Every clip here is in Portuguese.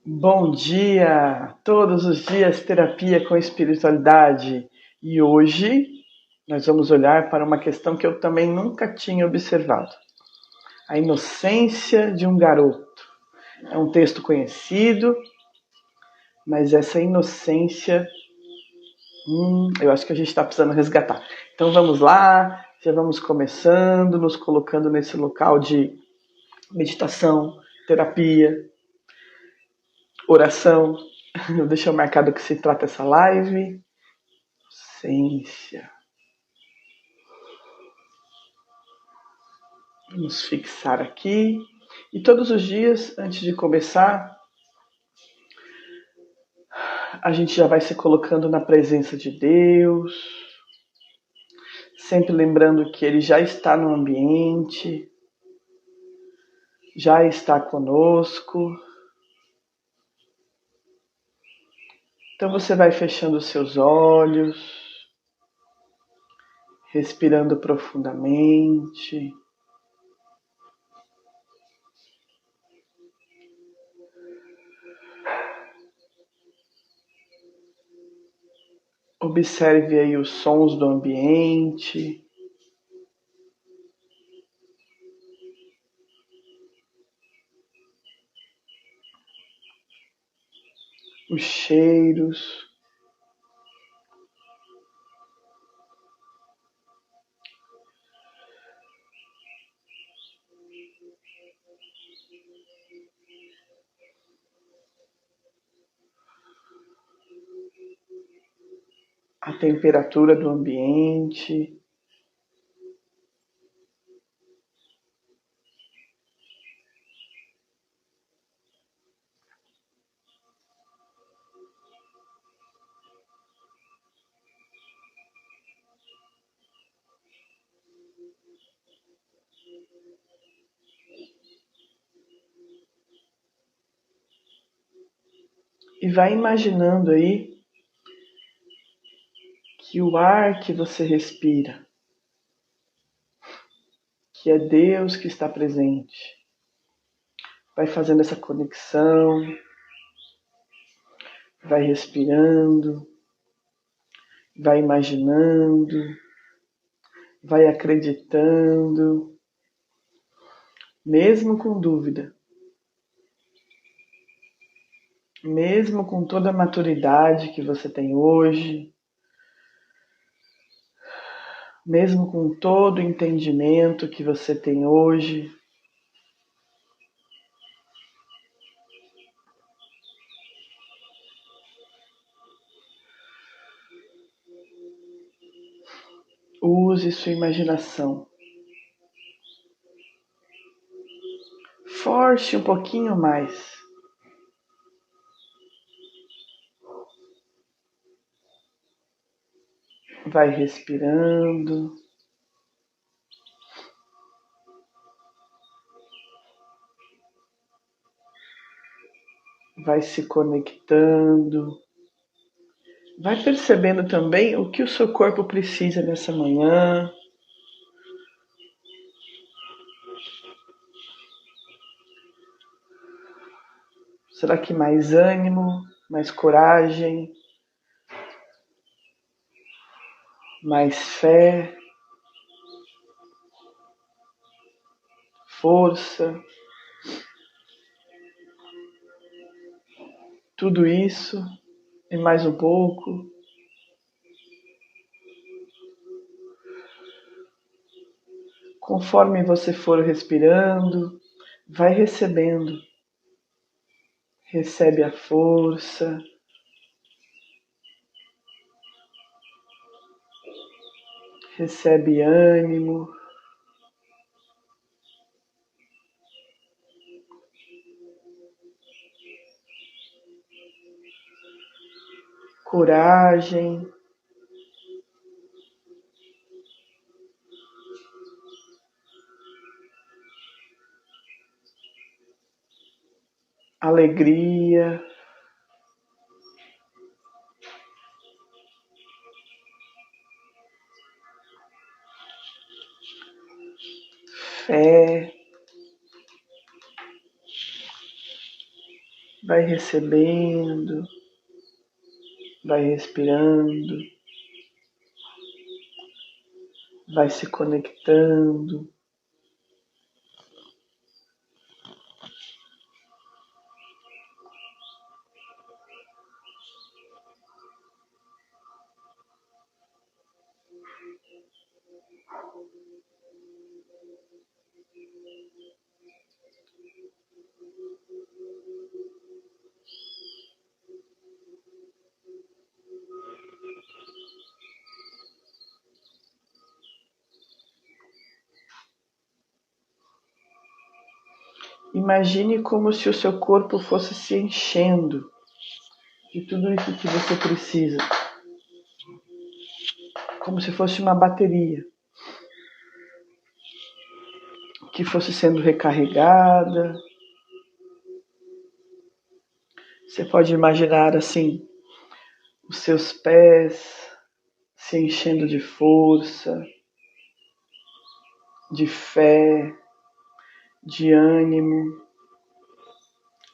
Bom dia! Todos os dias terapia com espiritualidade. E hoje nós vamos olhar para uma questão que eu também nunca tinha observado. A inocência de um garoto. É um texto conhecido, mas essa inocência, eu acho que a gente está precisando resgatar. Então vamos lá, já vamos começando, nos colocando nesse local de meditação, terapia, oração. Deixa eu marcar do que se trata essa live. Inocência. Vamos fixar aqui. E todos os dias, antes de começar, a gente já vai se colocando na presença de Deus, sempre lembrando que Ele já está no ambiente, já está conosco. Então você vai fechando os seus olhos, respirando profundamente. Observe aí os sons do ambiente. Os cheiros. A temperatura do ambiente. E vai imaginando aí que o ar que você respira, que é Deus que está presente, vai fazendo essa conexão, vai respirando, vai imaginando, vai acreditando, mesmo com dúvida, mesmo com toda a maturidade que você tem hoje, mesmo com todo o entendimento que você tem hoje, use sua imaginação. Force um pouquinho mais. Vai respirando. Vai se conectando. Vai percebendo também o que o seu corpo precisa nessa manhã. Será que mais ânimo, mais coragem, mais fé, força? Tudo isso e mais um pouco. Conforme você for respirando, vai recebendo. Recebe a força. Recebe ânimo. Coragem. Alegria. Fé. Vai recebendo, vai respirando, vai se conectando. Imagine como se o seu corpo fosse se enchendo de tudo isso que você precisa, como se fosse uma bateria que fosse sendo recarregada. Você pode imaginar assim, os seus pés se enchendo de força, de fé, de ânimo,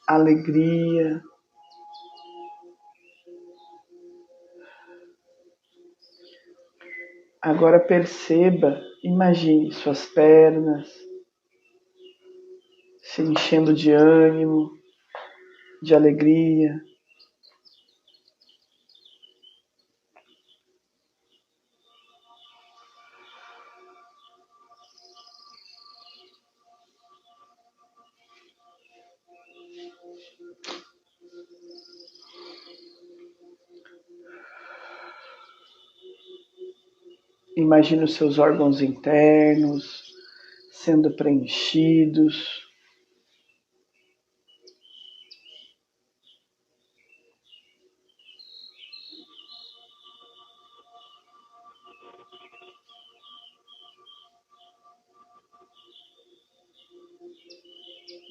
alegria. Agora perceba, imagine suas pernas se enchendo de ânimo, de alegria. Imagine os seus órgãos internos sendo preenchidos.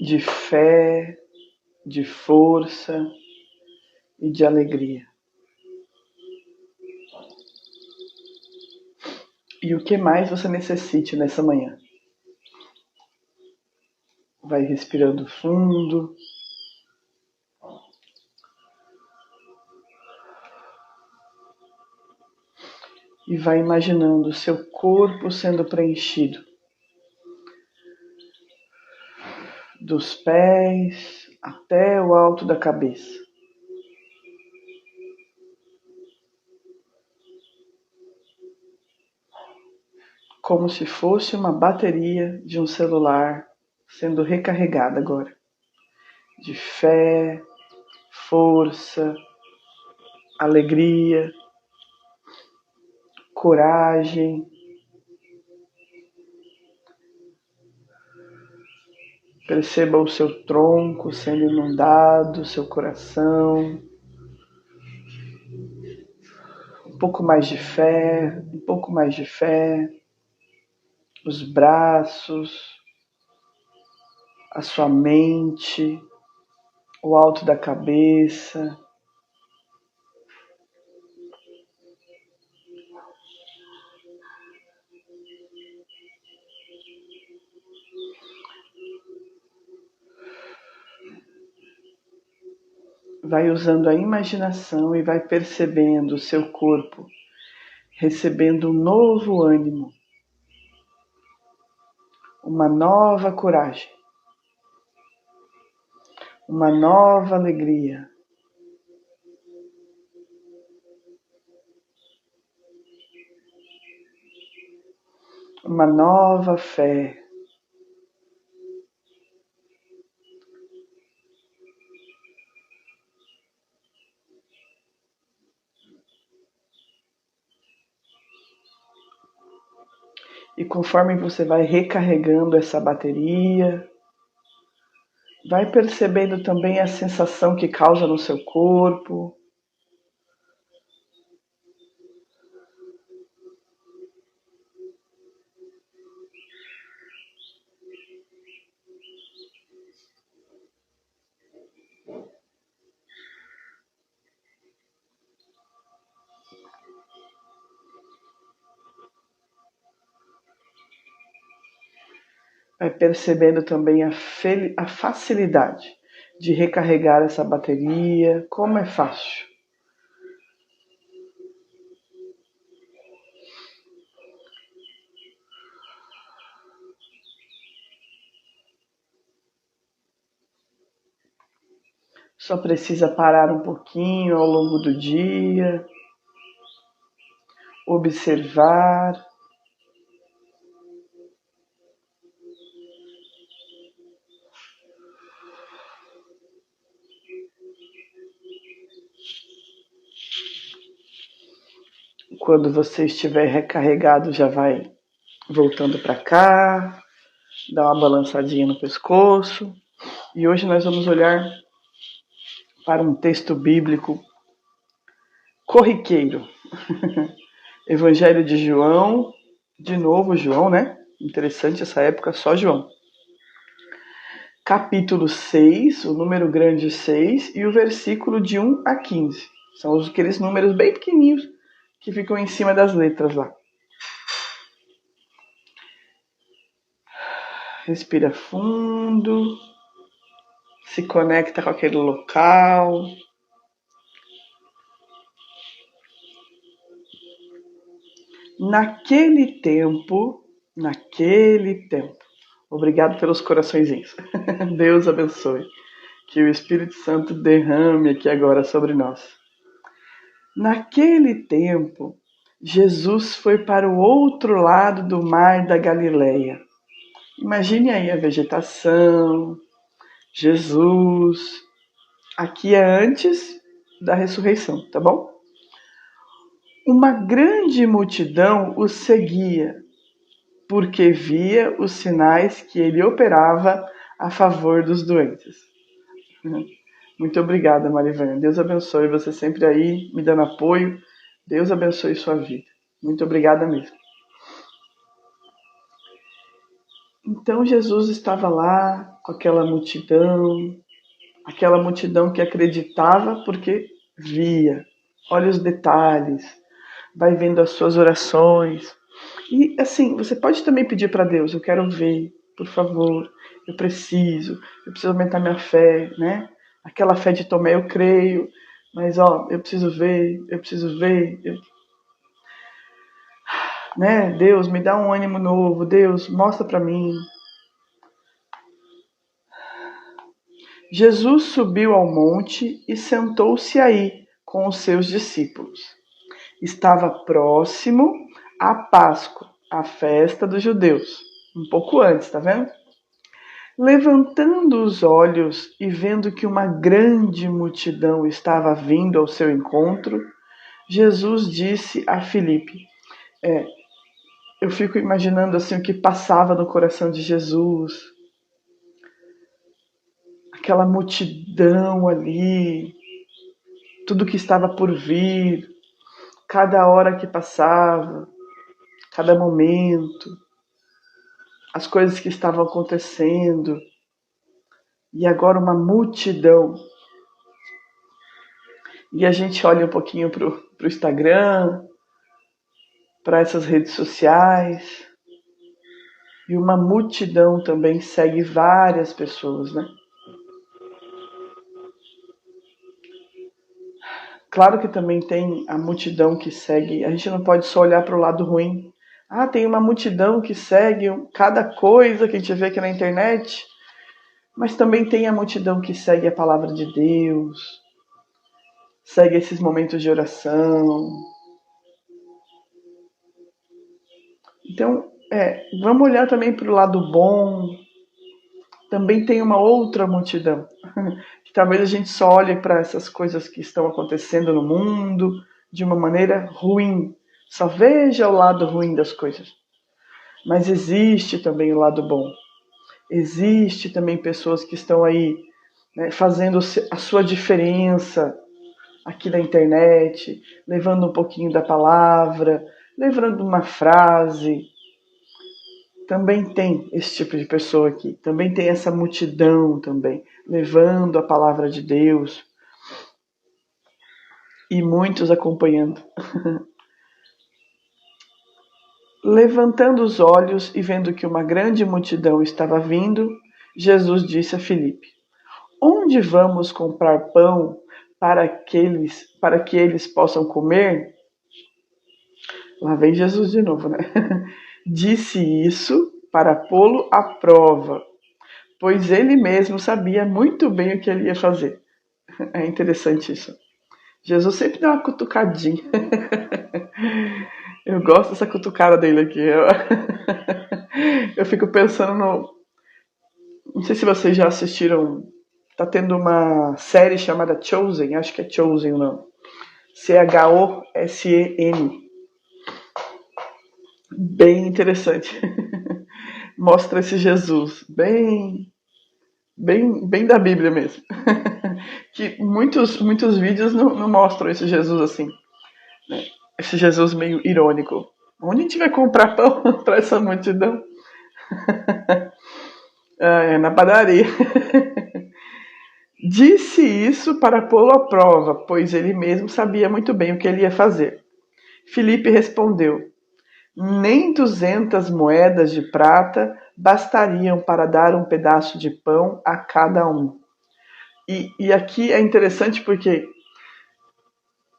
De fé, de força e de alegria. E o que mais você necessite nessa manhã? Vai respirando fundo. E vai imaginando o seu corpo sendo preenchido. Dos pés até o alto da cabeça. Como se fosse uma bateria de um celular sendo recarregada agora. De fé, força, alegria, coragem. Perceba o seu tronco sendo inundado, seu coração. Um pouco mais de fé, um pouco mais de fé. Os braços, a sua mente, o alto da cabeça. Vai usando a imaginação e vai percebendo o seu corpo recebendo um novo ânimo, uma nova coragem, uma nova alegria. Uma nova fé. E conforme você vai recarregando essa bateria, vai percebendo também a sensação que causa no seu corpo. Vai percebendo também a facilidade de recarregar essa bateria. Como é fácil. Só precisa parar um pouquinho ao longo do dia, observar. Quando você estiver recarregado, já vai voltando para cá, dá uma balançadinha no pescoço. E hoje nós vamos olhar para um texto bíblico corriqueiro. Evangelho de João, de novo João, né? Interessante essa época, só João. Capítulo 6, o número grande 6, e o versículo de 1 a 15. São aqueles números bem pequenininhos que ficam em cima das letras lá. Respira fundo, se conecta com aquele local. Naquele tempo, obrigado pelos coraçõezinhos. Deus abençoe. Que o Espírito Santo derrame aqui agora sobre nós. Naquele tempo, Jesus foi para o outro lado do mar da Galileia. Imagine aí a vegetação, Jesus. Aqui é antes da ressurreição, tá bom? Uma grande multidão o seguia, porque via os sinais que ele operava a favor dos doentes. Muito obrigada, Marivânia. Deus abençoe você sempre aí, me dando apoio. Deus abençoe sua vida. Muito obrigada mesmo. Então Jesus estava lá com aquela multidão que acreditava porque via. Olha os detalhes, vai vendo as suas orações. E assim, você pode também pedir para Deus, eu quero ver, por favor, eu preciso aumentar minha fé, né? Aquela fé de Tomé, eu creio, mas eu preciso ver, né? Deus, me dá um ânimo novo, Deus, mostra para mim. Jesus subiu ao monte e sentou-se aí com os seus discípulos. Estava próximo a Páscoa, a festa dos judeus. Um pouco antes, tá vendo? Levantando os olhos e vendo que uma grande multidão estava vindo ao seu encontro, Jesus disse a Filipe, eu fico imaginando assim o que passava no coração de Jesus, aquela multidão ali, tudo que estava por vir, cada hora que passava, cada momento, as coisas que estavam acontecendo, e agora uma multidão. E a gente olha um pouquinho para o Instagram, para essas redes sociais, e uma multidão também segue várias pessoas, né? Claro que também tem a multidão que segue, a gente não pode só olhar para o lado ruim. Tem uma multidão que segue cada coisa que a gente vê aqui na internet, mas também tem a multidão que segue a palavra de Deus, segue esses momentos de oração. Então, vamos olhar também para o lado bom. Também tem uma outra multidão, que talvez a gente só olhe para essas coisas que estão acontecendo no mundo de uma maneira ruim, só veja o lado ruim das coisas. Mas existe também o lado bom. Existe também pessoas que estão aí, né, fazendo a sua diferença aqui na internet, levando um pouquinho da palavra, levando uma frase. Também tem esse tipo de pessoa aqui. Também tem essa multidão também, levando a palavra de Deus. E muitos acompanhando. Levantando os olhos e vendo que uma grande multidão estava vindo, Jesus disse a Filipe, onde vamos comprar pão para que eles possam comer? Lá vem Jesus de novo, né? Disse isso para pô-lo à prova, pois ele mesmo sabia muito bem o que ele ia fazer. É interessante isso. Jesus sempre dá uma cutucadinha. Eu gosto dessa cutucada dele aqui. Eu fico pensando no. Não sei se vocês já assistiram. Tá tendo uma série chamada Chosen, acho que é Chosen o nome. Chosen. Bem interessante. Mostra esse Jesus, bem da Bíblia mesmo. Que muitos vídeos não mostram esse Jesus assim, né? Esse Jesus meio irônico. Onde a gente vai comprar pão para essa multidão? É na padaria. Disse isso para pô-lo à prova, pois ele mesmo sabia muito bem o que ele ia fazer. Filipe respondeu: nem 200 moedas de prata bastariam para dar um pedaço de pão a cada um. E aqui é interessante porque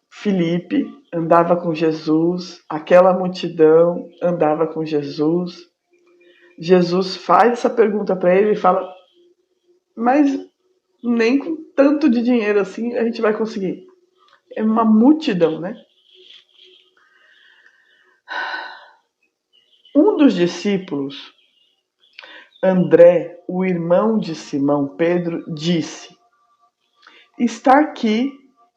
Filipe andava com Jesus, aquela multidão andava com Jesus. Jesus faz essa pergunta para ele e fala: mas nem com tanto de dinheiro assim a gente vai conseguir. É uma multidão, né? Um dos discípulos, André, o irmão de Simão Pedro, disse: está aqui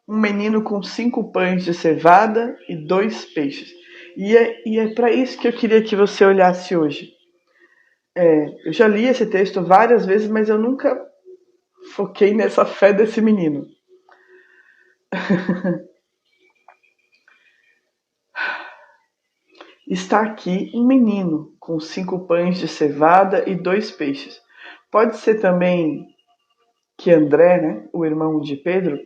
um menino com 5 pães de cevada e 2 peixes. E é para isso que eu queria que você olhasse hoje. Eu já li esse texto várias vezes, mas eu nunca foquei nessa fé desse menino. Está aqui um menino com 5 pães de cevada e 2 peixes. Pode ser também que André, né, o irmão de Pedro,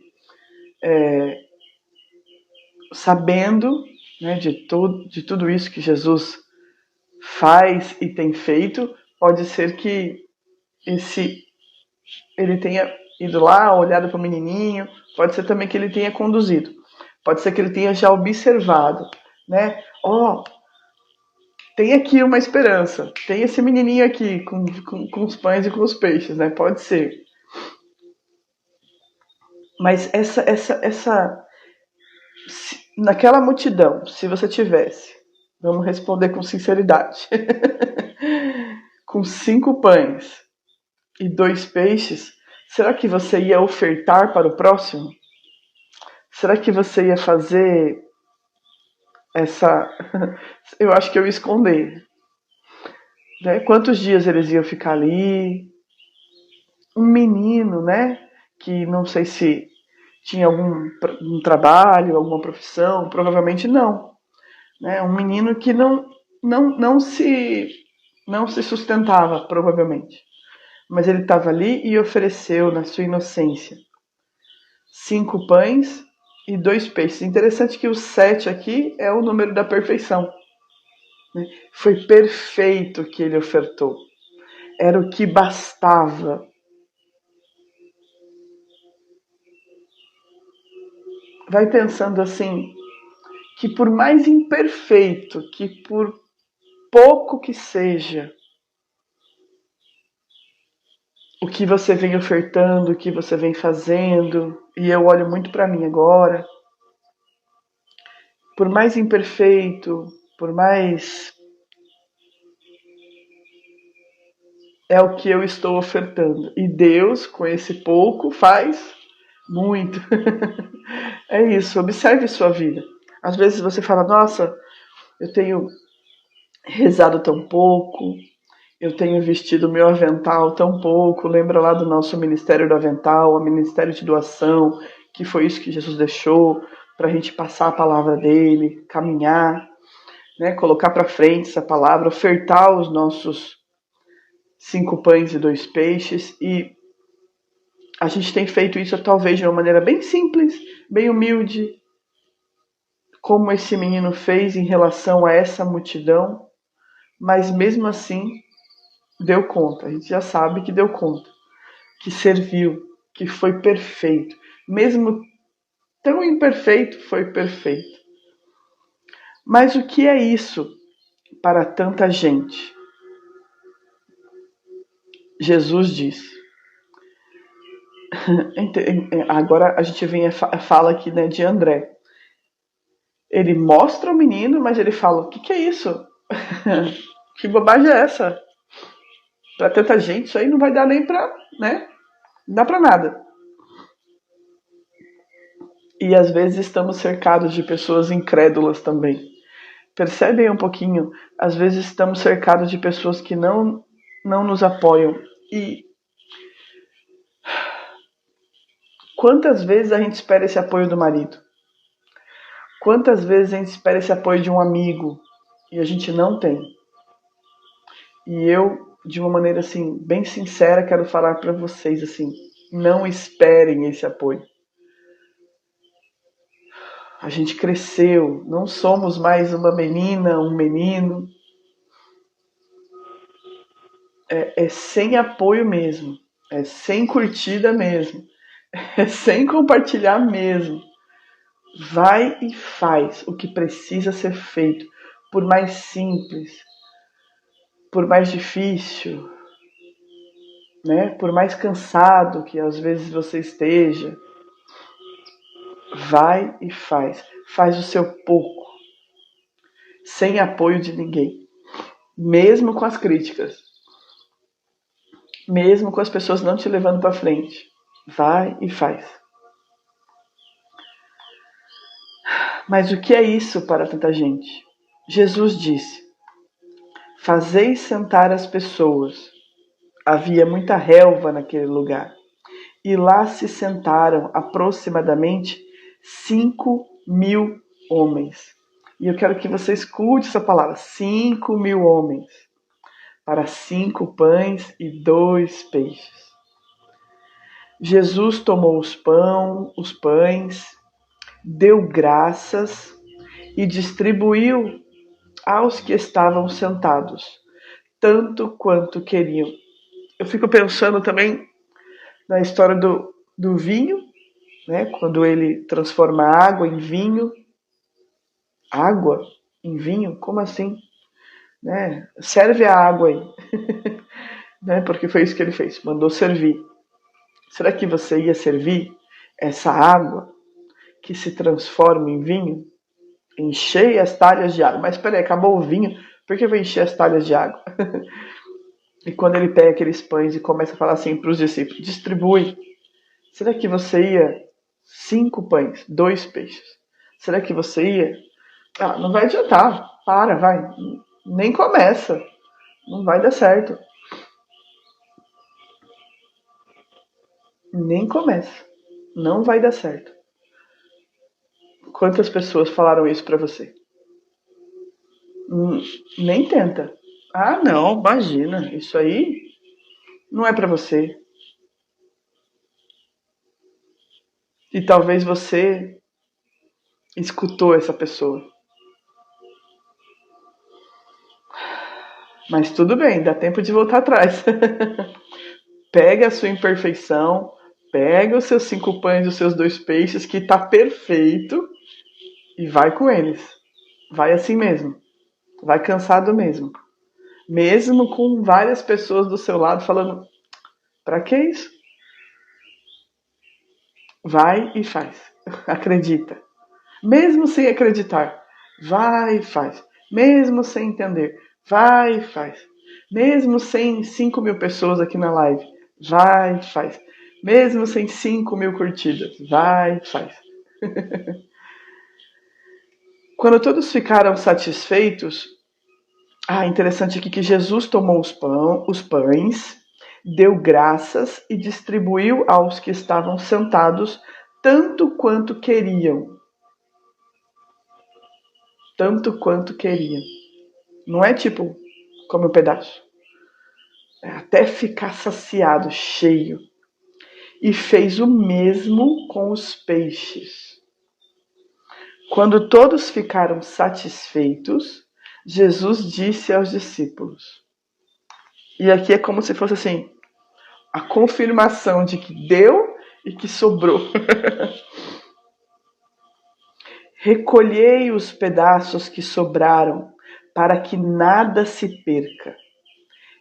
sabendo, né, de tudo isso que Jesus faz e tem feito, pode ser que ele tenha ido lá, olhado para o menininho, pode ser também que ele tenha conduzido, pode ser que ele tenha já observado, né? Tem aqui uma esperança, tem esse menininho aqui com os pães e com os peixes, né? Pode ser. Mas naquela multidão, se você tivesse, vamos responder com sinceridade, com 5 pães e 2 peixes, será que você ia ofertar para o próximo? Será que você ia fazer essa... Eu acho que eu ia esconder. Né? Quantos dias eles iam ficar ali? Um menino, né? Que não sei se tinha um trabalho, alguma profissão, provavelmente não. Né? Um menino que não se sustentava, provavelmente. Mas ele estava ali e ofereceu, na sua inocência, 5 pães e 2 peixes. Interessante que o 7 aqui é o número da perfeição. Né? Foi perfeito que ele ofertou. Era o que bastava. Vai pensando assim, que por mais imperfeito, que por pouco que seja, o que você vem ofertando, o que você vem fazendo, e eu olho muito para mim agora, por mais imperfeito, por mais... é o que eu estou ofertando. E Deus, com esse pouco, faz muito. É isso, observe sua vida. Às vezes você fala, nossa, eu tenho rezado tão pouco, eu tenho vestido meu avental tão pouco. Lembra lá do nosso Ministério do Avental, o Ministério de Doação, que foi isso que Jesus deixou para a gente passar a palavra dele, caminhar, né, colocar para frente essa palavra, ofertar os nossos 5 pães e 2 peixes. E a gente tem feito isso talvez de uma maneira bem simples, bem humilde, como esse menino fez em relação a essa multidão, mas mesmo assim deu conta. A gente já sabe que deu conta, que serviu. que foi perfeito. Mesmo tão imperfeito, foi perfeito. Mas o que é isso para tanta gente? Jesus diz. Agora a gente vem a fala aqui, né, de André. Ele mostra o menino, mas ele fala: o que é isso? Que bobagem é essa? Para tanta gente, isso aí não vai dar nem pra, né? Não dá pra nada. E às vezes estamos cercados de pessoas incrédulas também. Percebem um pouquinho? Às vezes estamos cercados de pessoas que não nos apoiam. E quantas vezes a gente espera esse apoio do marido? Quantas vezes a gente espera esse apoio de um amigo e a gente não tem? E eu, de uma maneira assim, bem sincera, quero falar para vocês assim, não esperem esse apoio. A gente cresceu, não somos mais uma menina, um menino. É sem apoio mesmo, é sem curtida mesmo, é sem compartilhar mesmo. Vai e faz o que precisa ser feito, por mais simples, por mais difícil, né? Por mais cansado que às vezes você esteja. Vai e faz. Faz o seu pouco, sem apoio de ninguém. Mesmo com as críticas. Mesmo com as pessoas não te levando para frente. Vai e faz. Mas o que é isso para tanta gente? Jesus disse: fazei sentar as pessoas. Havia muita relva naquele lugar. E lá se sentaram aproximadamente 5.000 homens. E eu quero que você escute essa palavra: 5.000 homens. Para 5 pães e 2 peixes. Jesus tomou os pães, deu graças e distribuiu aos que estavam sentados, tanto quanto queriam. Eu fico pensando também na história do vinho, né? Quando ele transforma água em vinho. Água em vinho? Como assim? Né? Serve a água aí. Né? Porque foi isso que ele fez, mandou servir. Será que você ia servir essa água que se transforma em vinho? Enchei as talhas de água. Mas peraí, acabou o vinho, por que eu vou encher as talhas de água? E quando ele pega aqueles pães e começa a falar assim para os discípulos: distribui. Será que você ia 5 pães, 2 peixes? Será que você ia? Ah, não vai adiantar. Vai. Nem começa. Não vai dar certo. Nem começa. Não vai dar certo. Quantas pessoas falaram isso pra você? Nem tenta. Ah, não, imagina. Isso aí não é pra você. E talvez você escutou essa pessoa. Mas tudo bem, dá tempo de voltar atrás. Pega a sua imperfeição, pega os seus 5 pães e os seus 2 peixes, que tá perfeito, e vai com eles. Vai assim mesmo. Vai cansado mesmo. Mesmo com várias pessoas do seu lado falando: pra que isso? Vai e faz. Acredita. Mesmo sem acreditar, vai e faz. Mesmo sem entender, vai e faz. Mesmo sem 5.000 pessoas aqui na live, vai e faz. Mesmo sem 5.000 curtidas, vai e faz. Quando todos ficaram satisfeitos, interessante aqui que Jesus tomou os pães, deu graças e distribuiu aos que estavam sentados tanto quanto queriam. Tanto quanto queriam. Não é tipo, come um pedaço. É até ficar saciado, cheio. E fez o mesmo com os peixes. Quando todos ficaram satisfeitos, Jesus disse aos discípulos. E aqui é como se fosse assim, a confirmação de que deu e que sobrou. Recolhei os pedaços que sobraram, para que nada se perca.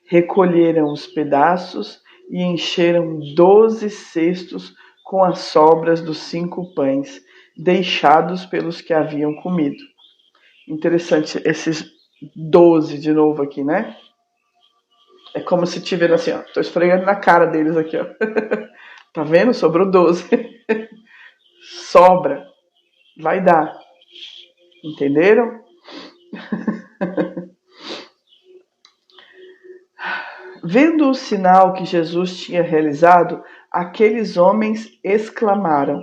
Recolheram os pedaços e encheram 12 cestos com as sobras dos 5 pães, deixados pelos que haviam comido. Interessante esses 12 de novo aqui, né? É como se tivesse assim, ó. Tô esfregando na cara deles aqui, ó. Tá vendo? Sobrou 12. Sobra. Vai dar. Entenderam? Vendo o sinal que Jesus tinha realizado, aqueles homens exclamaram: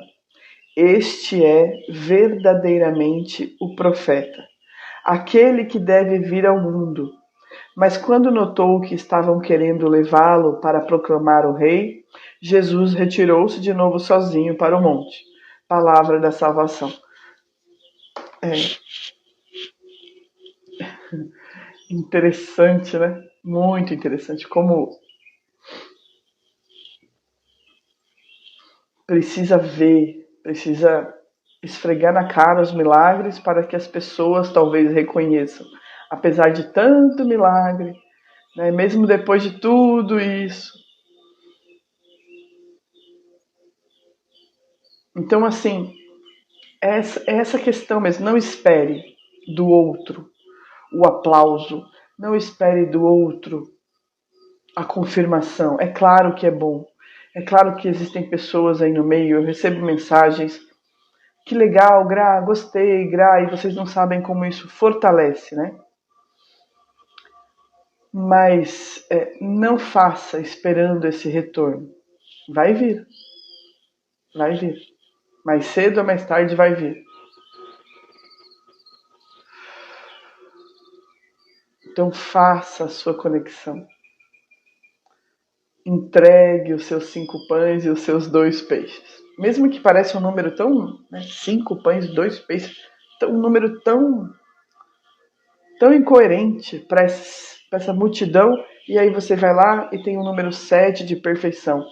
Este é verdadeiramente o profeta, aquele que deve vir ao mundo. Mas quando notou que estavam querendo levá-lo para proclamar o rei, Jesus retirou-se de novo sozinho para o monte. Palavra da salvação. É interessante, né? Muito interessante. Como precisa ver, precisa esfregar na cara os milagres para que as pessoas talvez reconheçam. Apesar de tanto milagre, né? Mesmo depois de tudo isso. Então, assim, essa questão mesmo. Não espere do outro o aplauso. Não espere do outro a confirmação. É claro que é bom. É claro que existem pessoas aí no meio. Eu recebo mensagens. Que legal, Gra, gostei, Gra, e vocês não sabem como isso fortalece, né? Mas não faça esperando esse retorno. Vai vir, vai vir. Mais cedo ou mais tarde vai vir. Então faça a sua conexão. Entregue os seus 5 pães e os seus 2 peixes. Mesmo que pareça um número tão... 5 pães e 2 peixes. Um número tão incoerente para essa multidão. E aí você vai lá e tem o número 7 de perfeição.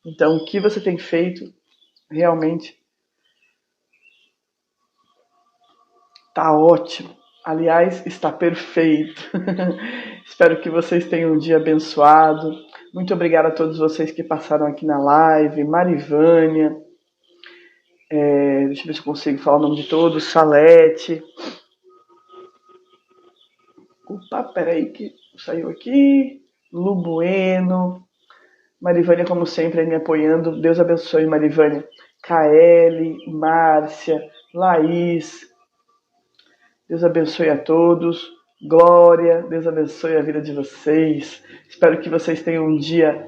Então o que você tem feito realmente está ótimo. Aliás, está perfeito. Espero que vocês tenham um dia abençoado. Muito obrigada a todos vocês que passaram aqui na live. Marivânia. Deixa eu ver se eu consigo falar o nome de todos. Salete. Opa, peraí que saiu aqui. Lubueno. Marivânia, como sempre, aí me apoiando. Deus abençoe, Marivânia. Kaeli, Márcia, Laís. Deus abençoe a todos. Glória, Deus abençoe a vida de vocês. Espero que vocês tenham um dia.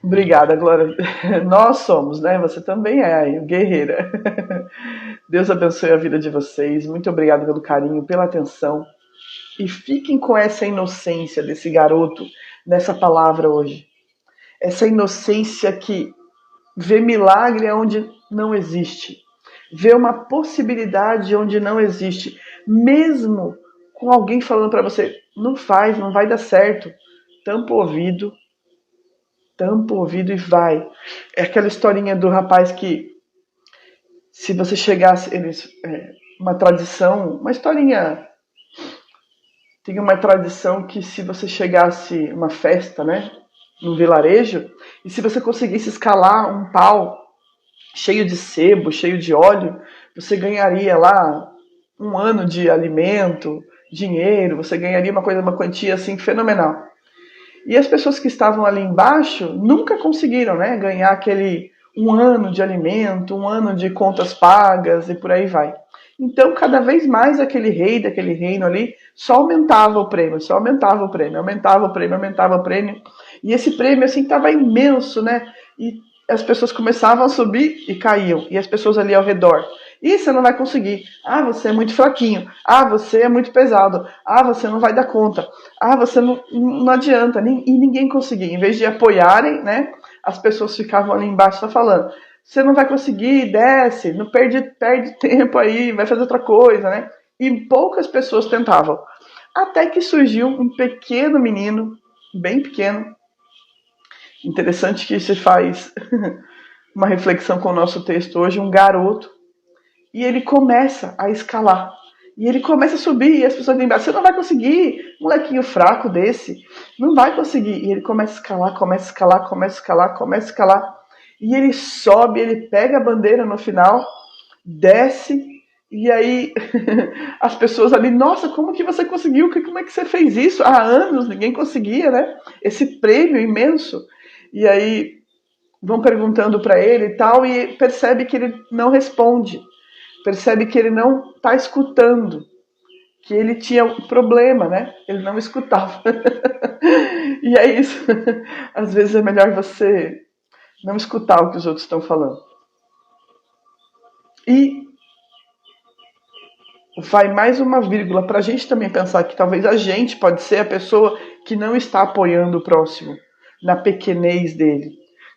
Obrigada, Glória. Nós somos, né? Você também é aí, guerreira. Deus abençoe a vida de vocês. Muito obrigado pelo carinho, pela atenção. E fiquem com essa inocência desse garoto nessa palavra hoje. Essa inocência que vê milagre onde não existe. Vê uma possibilidade onde não existe. Mesmo com alguém falando para você, não faz, não vai dar certo. Tampa o ouvido e vai. É aquela historinha do rapaz que, se você chegasse, uma tradição, uma historinha, tem uma tradição que se você chegasse uma festa, né, num vilarejo, e se você conseguisse escalar um pau cheio de sebo, cheio de óleo, você ganharia lá 1 ano de alimento, dinheiro, você ganharia uma quantia assim fenomenal. E as pessoas que estavam ali embaixo nunca conseguiram, né, ganhar aquele 1 ano de alimento, 1 ano de contas pagas e por aí vai. Então, cada vez mais aquele rei daquele reino ali só aumentava o prêmio, aumentava o prêmio. E esse prêmio assim estava imenso, né? E as pessoas começavam a subir e caíam. E as pessoas ali ao redor. Ih, você não vai conseguir. Ah, você é muito fraquinho. Ah, você é muito pesado. Ah, você não vai dar conta. Ah, você não adianta. E ninguém conseguia. Em vez de apoiarem, né? As pessoas ficavam ali embaixo só falando: você não vai conseguir, desce, não perde tempo aí, vai fazer outra coisa, né? E poucas pessoas tentavam. Até que surgiu um pequeno menino, bem pequeno. Interessante que se faz uma reflexão com o nosso texto hoje, um garoto, e ele começa a escalar. E ele começa a subir, e as pessoas dizem, você não vai conseguir, molequinho fraco desse, não vai conseguir. E ele começa a escalar, começa a escalar, começa a escalar, começa a escalar. E ele sobe, ele pega a bandeira no final, desce, e aí as pessoas ali, nossa, como que você conseguiu? Como é que você fez isso? Há anos ninguém conseguia, né? Esse prêmio imenso. E aí vão perguntando para ele e tal, e percebe que ele não responde. Percebe que ele não está escutando, que ele tinha um problema, né? Ele não escutava. E é isso. Às vezes é melhor você não escutar o que os outros estão falando. E vai mais uma vírgula para a gente também pensar que talvez a gente pode ser a pessoa que não está apoiando o próximo na pequenez dele,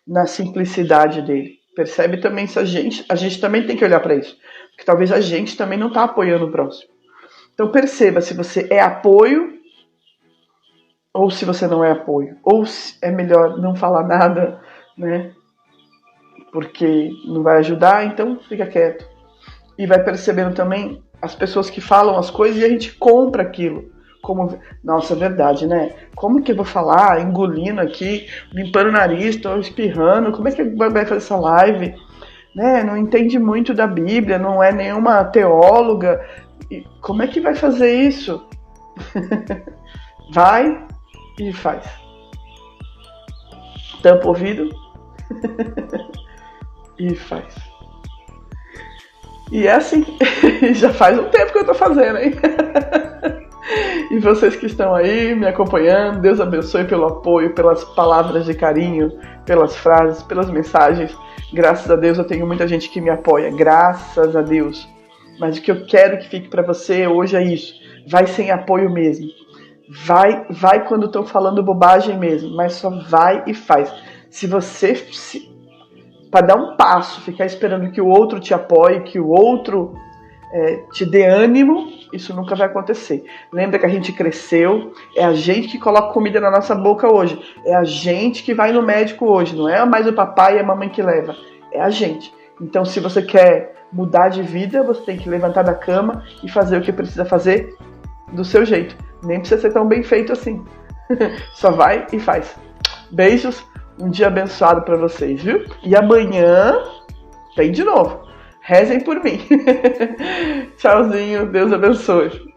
na simplicidade dele. Percebe também se a gente também tem que olhar para isso. Porque talvez a gente também não está apoiando o próximo. Então perceba se você é apoio ou se você não é apoio. Ou se é melhor não falar nada, né? Porque não vai ajudar, então fica quieto. E vai percebendo também as pessoas que falam as coisas e a gente compra aquilo. Como, nossa, é verdade, né? Como que eu vou falar, engolindo aqui, limpando o nariz, estou espirrando, como é que vai fazer essa live? Né? Não entende muito da Bíblia, não é nenhuma teóloga. E como é que vai fazer isso? Vai e faz. Tampa o ouvido e faz. E é assim, já faz um tempo que eu tô fazendo, hein? E vocês que estão aí me acompanhando, Deus abençoe pelo apoio, pelas palavras de carinho, pelas frases, pelas mensagens. Graças a Deus eu tenho muita gente que me apoia, graças a Deus. Mas o que eu quero que fique para você hoje é isso. Vai sem apoio mesmo. Vai quando estão falando bobagem mesmo, mas só vai e faz. Se você, para dar um passo, ficar esperando que o outro te apoie, que o outro te dê ânimo, isso nunca vai acontecer. Lembra que a gente cresceu, é a gente que coloca comida na nossa boca hoje, é a gente que vai no médico hoje, não é mais o papai e a mamãe que leva, é a gente. Então, se você quer mudar de vida, você tem que levantar da cama e fazer o que precisa fazer do seu jeito. Nem precisa ser tão bem feito assim. Só vai e faz. Beijos, um dia abençoado para vocês, viu? E amanhã tem de novo. Rezem por mim. Tchauzinho, Deus abençoe.